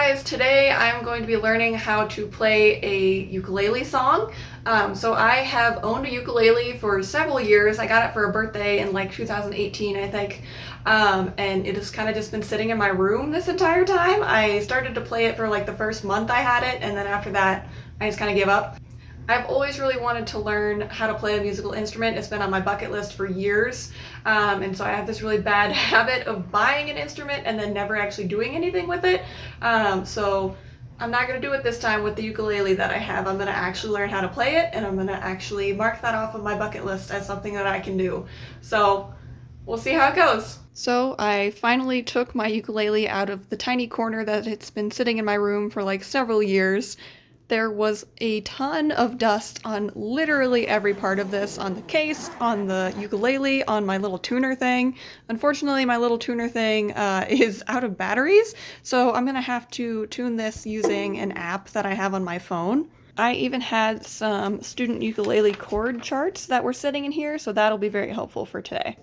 guys, today I'm going to be learning how to play a ukulele song. So I have owned a ukulele for several years. I got it for a birthday in like 2018, I think. And it has kind of just been sitting in my room this entire time. I started to play it for like the first month I had it, and then after that I just kind of gave up. I've always really wanted to learn how to play a musical instrument. It's been on my bucket list for years. And so I have this really bad habit of buying an instrument and then never actually doing anything with it. So I'm not going to do it this time with the ukulele that I have. I'm going to actually learn how to play it, and I'm going to actually mark that off of my bucket list as something that I can do. So we'll see how it goes. So I finally took my ukulele out of the tiny corner that it's been sitting in my room for like several years. There was a ton of dust on literally every part of this, on the case, on the ukulele, on my little tuner thing. Unfortunately, my little tuner thing is out of batteries, so I'm gonna have to tune this using an app that I have on my phone. I even had some student ukulele chord charts that were sitting in here, so that'll be very helpful for today.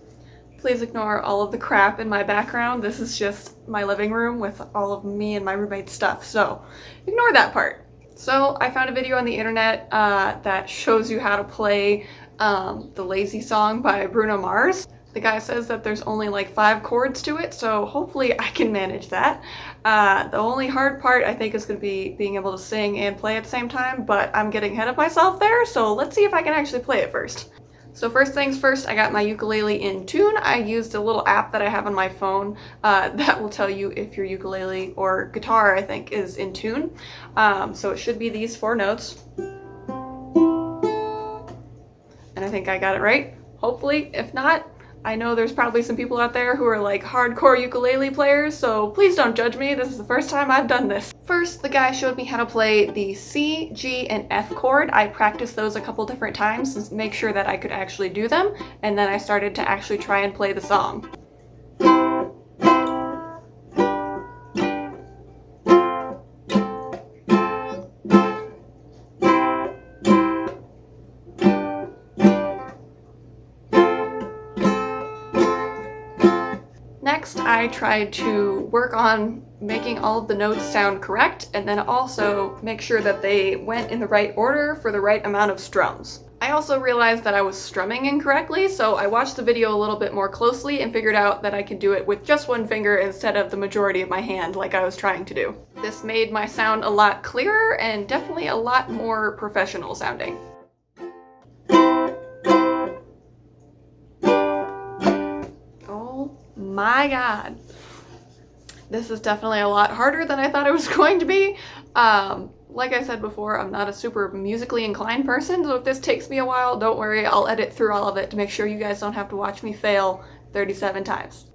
Please ignore all of the crap in my background. This is just my living room with all of me and my roommate's stuff, so ignore that part. So I found a video on the internet that shows you how to play the Lazy Song by Bruno Mars. The guy says that there's only like 5 chords to it, so hopefully I can manage that. The only hard part I think is going to be being able to sing and play at the same time, but I'm getting ahead of myself there, so let's see if I can actually play it first. So first things first, I got my ukulele in tune. I used a little app that I have on my phone that will tell you if your ukulele or guitar, I think, is in tune. So it should be these 4 notes. And I think I got it right, hopefully. If not, I know there's probably some people out there who are like hardcore ukulele players, so please don't judge me. This is the first time I've done this. First, the guy showed me how to play the C, G, and F chord. I practiced those a couple different times to make sure that I could actually do them, and then I started to actually try and play the song. Next, I tried to work on making all of the notes sound correct, and then also make sure that they went in the right order for the right amount of strums. I also realized that I was strumming incorrectly, so I watched the video a little bit more closely and figured out that I could do it with just one finger instead of the majority of my hand like I was trying to do. This made my sound a lot clearer and definitely a lot more professional sounding. My God, this is definitely a lot harder than I thought it was going to be. Like I said before, I'm not a super musically inclined person, so if this takes me a while, don't worry, I'll edit through all of it to make sure you guys don't have to watch me fail 37 times.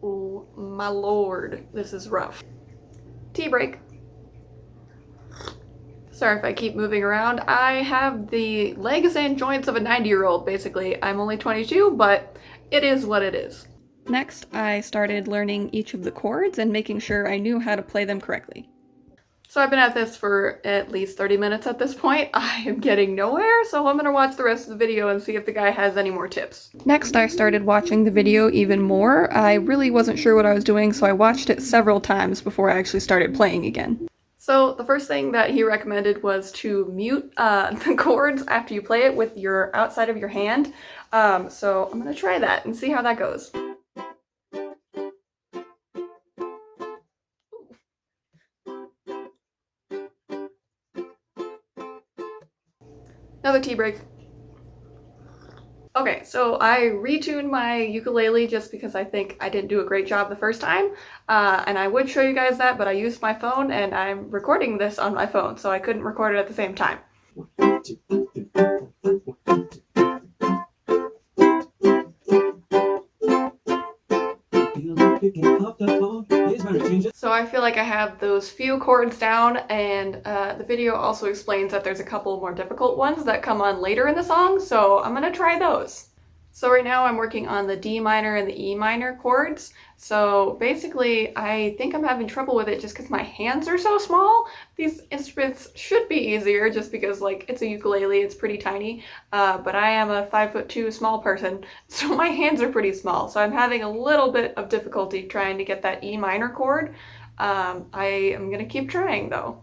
Oh my lord, this is rough. Tea break. Sorry if I keep moving around. I have the legs and joints of a 90-year-old, basically. I'm only 22, but it is what it is. Next, I started learning each of the chords and making sure I knew how to play them correctly. So I've been at this for at least 30 minutes at this point. I am getting nowhere, so I'm gonna watch the rest of the video and see if the guy has any more tips. Next, I started watching the video even more. I really wasn't sure what I was doing, so I watched it several times before I actually started playing again. So the first thing that he recommended was to mute the chords after you play it with your outside of your hand. So I'm gonna try that and see how that goes. Another tea break. Okay, so I retuned my ukulele just because I think I didn't do a great job the first time, and I would show you guys that, but I used my phone and I'm recording this on my phone, so I couldn't record it at the same time. So I feel like I have those few chords down, and the video also explains that there's a couple more difficult ones that come on later in the song, so I'm gonna try those. So right now I'm working on the D minor and the E minor chords. So basically I think I'm having trouble with it just because my hands are so small. These instruments should be easier just because like it's a ukulele, it's pretty tiny, but I am a 5'2" small person, so my hands are pretty small. So I'm having a little bit of difficulty trying to get that E minor chord. I am gonna keep trying though.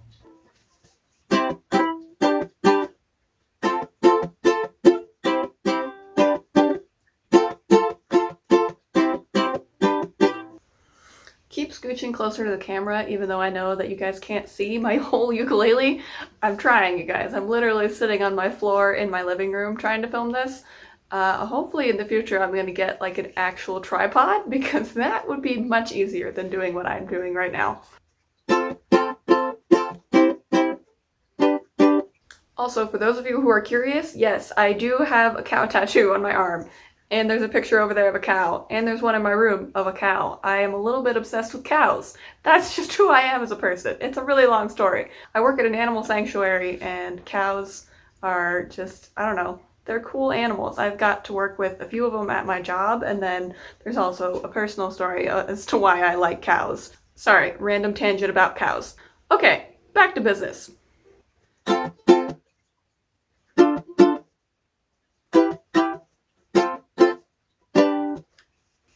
Keep scooching closer to the camera, even though I know that you guys can't see my whole ukulele. I'm trying, you guys. I'm literally sitting on my floor in my living room trying to film this. Hopefully in the future I'm going to get like an actual tripod because that would be much easier than doing what I'm doing right now. Also, for those of you who are curious, yes, I do have a cow tattoo on my arm. And there's a picture over there of a cow. And there's one in my room of a cow. I am a little bit obsessed with cows. That's just who I am as a person. It's a really long story. I work at an animal sanctuary and cows are just, I don't know, they're cool animals. I've got to work with a few of them at my job, and then there's also a personal story as to why I like cows. Sorry, random tangent about cows. Okay, back to business.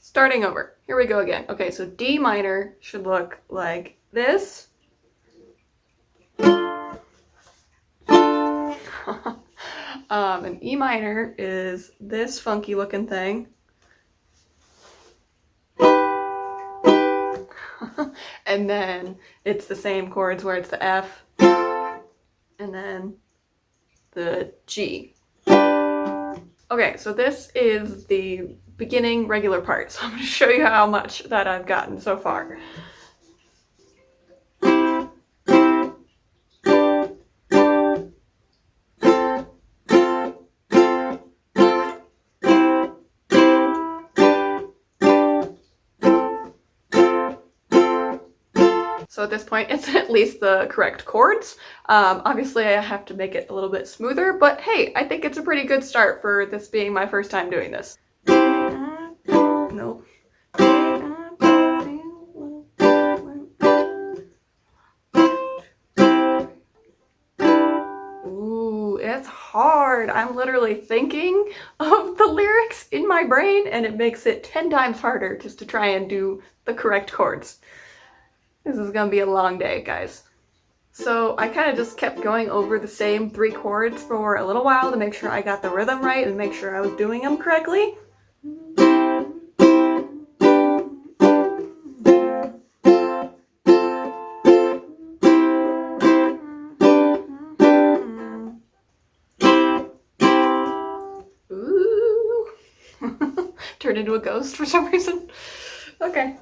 Starting over. Here we go again. Okay, so D minor should look like this. And E minor is this funky looking thing. And then it's the same chords where it's the F and then the G. Okay, so this is the beginning regular part. So I'm going to show you how much that I've gotten so far. So at this point, it's at least the correct chords. Obviously, I have to make it a little bit smoother, but hey, I think it's a pretty good start for this being my first time doing this. Nope. Ooh, it's hard. I'm literally thinking of the lyrics in my brain, and it makes it 10 times harder just to try and do the correct chords. This is gonna be a long day, guys. So I kind of just kept going over the same 3 chords for a little while to make sure I got the rhythm right and make sure I was doing them correctly. Ooh. Turned into a ghost for some reason. Okay.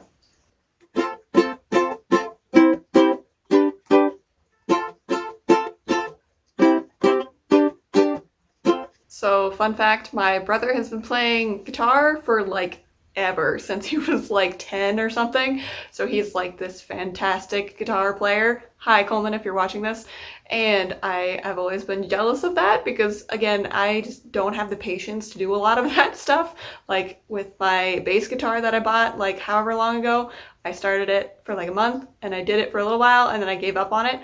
So, fun fact, my brother has been playing guitar for like ever, since he was like 10 or something. So he's like this fantastic guitar player. Hi, Coleman, if you're watching this. And I've always been jealous of that because, again, I just don't have the patience to do a lot of that stuff. Like with my bass guitar that I bought like however long ago, I started it for like a month and I did it for a little while and then I gave up on it.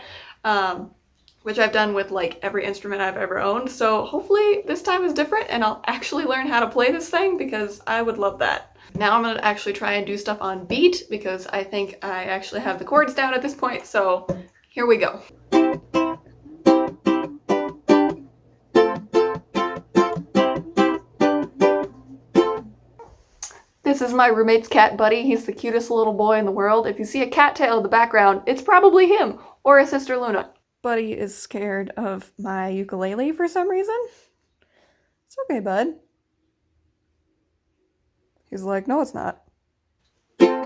Which I've done with like every instrument I've ever owned. So hopefully this time is different and I'll actually learn how to play this thing because I would love that. Now I'm gonna actually try and do stuff on beat because I think I actually have the chords down at this point. So here we go. This is my roommate's cat, Buddy. He's the cutest little boy in the world. If you see a cattail in the background, it's probably him or his sister Luna. Buddy is scared of my ukulele for some reason. It's okay, bud. He's like, no, it's not. No.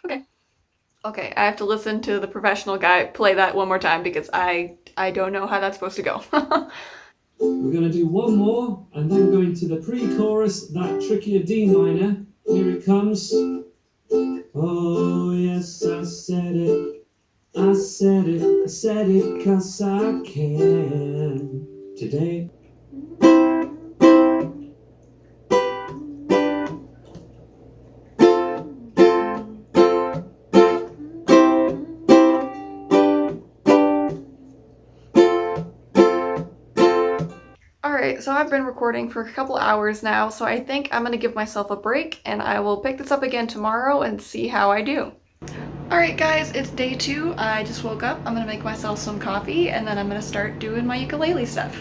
Okay. Okay, I have to listen to the professional guy play that one more time because I don't know how that's supposed to go. We're going to do one more and then go into the pre-chorus, that trickier D minor. Here it comes. Oh yes, I said it. I said it 'cause I can. Today. Alright, so I've been recording for a couple hours now, so I think I'm gonna give myself a break and I will pick this up again tomorrow and see how I do. Alright guys, it's day 2. I just woke up. I'm gonna make myself some coffee and then I'm gonna start doing my ukulele stuff.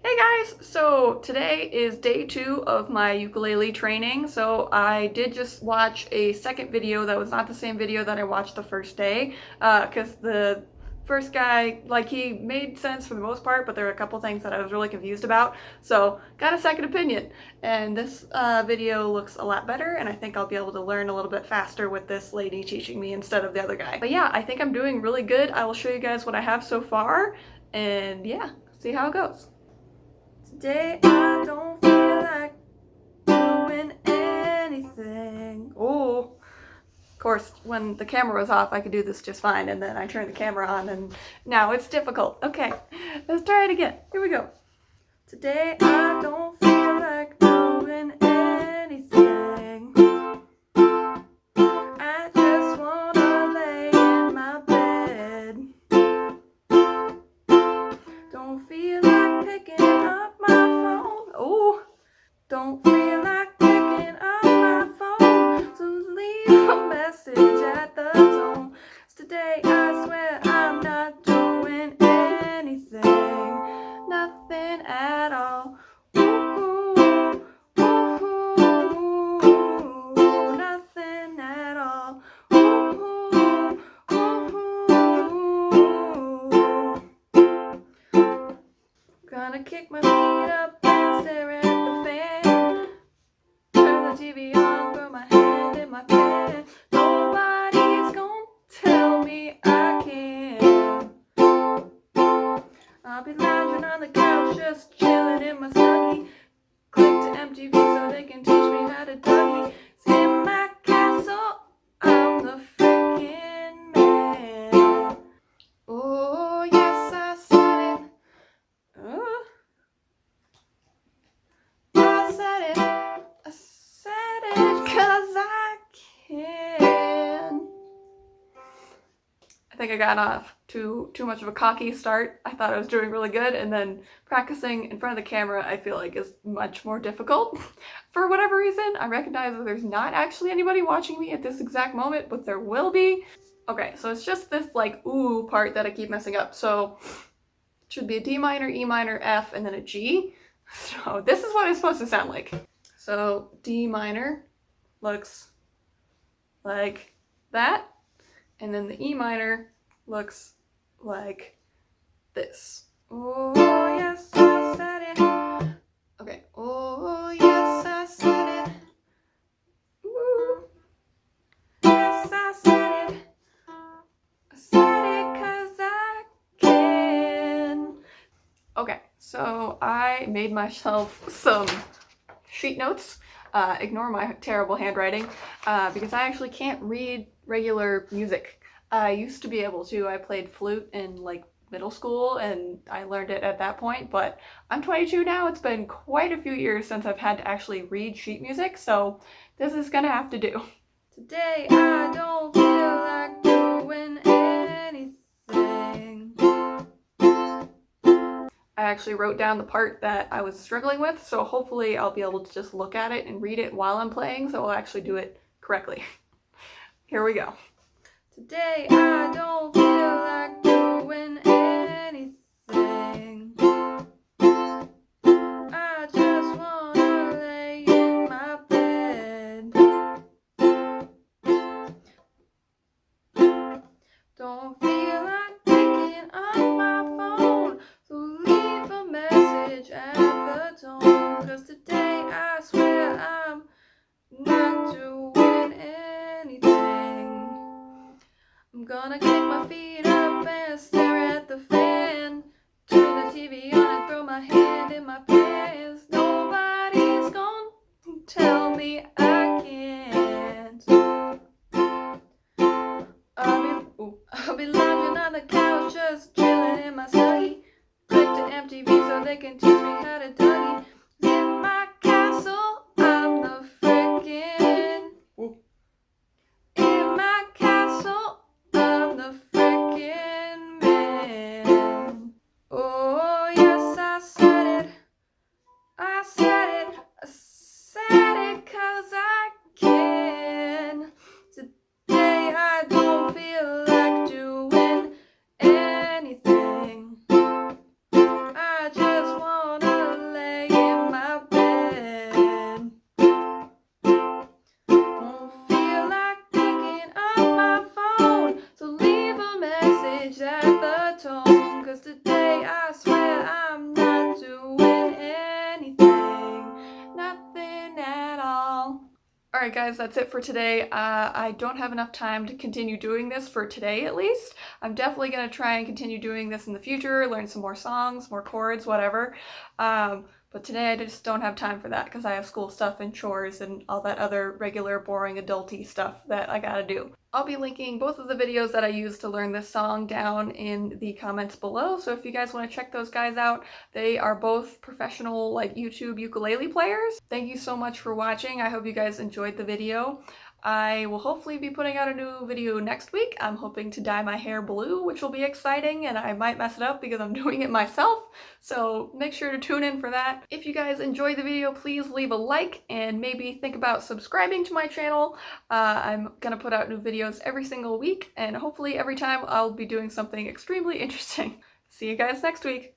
Hey guys! So today is day 2 of my ukulele training. So I did just watch a second video that was not the same video that I watched the first day, because the first guy, like, he made sense for the most part, but there were a couple things that I was really confused about. So got a second opinion, and this video looks a lot better, and I think I'll be able to learn a little bit faster with this lady teaching me instead of the other guy. But yeah, I think I'm doing really good. I will show you guys what I have so far, and yeah, see how it goes. Today I don't feel like doing anything. Oh, of course, when the camera was off, I could do this just fine, and then I turned the camera on, and now it's difficult. Okay, let's try it again. Here we go. Today I don't feel like doing anything. I just wanna lay in my bed. Don't feel like picking up my phone. Oh, don't feel like picking up my phone to leave a message at the tone. 'Cause today I swear I'm not doing anything, nothing at all. Ooh, ooh, nothing at all. Ooh, ooh. Gonna kick my feet up and stare at the fan. Turn the TV on, throw my hand in my pants. Nobody's gonna tell me I can't. I'll be lounging on the couch, just chilling in my snuggie. Click to MTV so they can teach me how to Dougie. It's in my castle, I'm the freaking man. Oh yes, I said it. I said it 'cause I can. I think I got off too much of a cocky start. I thought I was doing really good, and then practicing in front of the camera I feel like is much more difficult. For whatever reason, I recognize that there's not actually anybody watching me at this exact moment, but there will be. Okay, so it's just this like ooh part that I keep messing up. So it should be a D minor, E minor, F, and then a G. So this is what it's supposed to sound like. So D minor looks like that, and then the E minor looks like this. Oh yes, I said it. Okay. Oh yes, I said it. Ooh. Yes, I said it. I said it 'cause I can. Okay, so I made myself some sheet notes. Ignore my terrible handwriting, because I actually can't read regular music. I used to be able to. I played flute in like middle school and I learned it at that point, but I'm 22 now. It's been quite a few years since I've had to actually read sheet music, so this is gonna have to do. Today I don't feel like doing anything. I actually wrote down the part that I was struggling with, so hopefully I'll be able to just look at it and read it while I'm playing, so I'll actually do it correctly. Here we go. Today I don't feel like doing anything. I just wanna lay in my bed. Don't feel like picking up my phone, so leave a message at the tone. 'Cause today I swear I'm not doing anything. I'm gonna kick my feet up and stare at the fan. Turn the TV on and throw my hand in my pants. Nobody's gonna tell me I can't. I'll be MTV so they can teach me how to Dougie. In my castle, I'm the frickin'. In my castle, I'm the frickin' man. Oh, yes, I said it. I said it. I said it 'cause I can. Today I don't feel like doing anything. I just wanna lay in my bed. Don't feel like picking up my phone, so leave a message at the tone. 'Cause today I swear I'm not doing anything. Nothing at all. Alright guys, that's it for today. I don't have enough time to continue doing this for today at least. I'm definitely going to try and continue doing this in the future, learn some more songs, more chords, whatever. But today I just don't have time for that because I have school stuff and chores and all that other regular boring adulty stuff that I gotta do. I'll be linking both of the videos that I used to learn this song down in the comments below, so if you guys want to check those guys out, they are both professional like YouTube ukulele players. Thank you so much for watching. I hope you guys enjoyed the video. I will hopefully be putting out a new video next week. I'm hoping to dye my hair blue, which will be exciting, and I might mess it up because I'm doing it myself, so make sure to tune in for that. If you guys enjoyed the video, please leave a like and maybe think about subscribing to my channel. I'm gonna put out new videos every single week, and hopefully every time I'll be doing something extremely interesting. See you guys next week!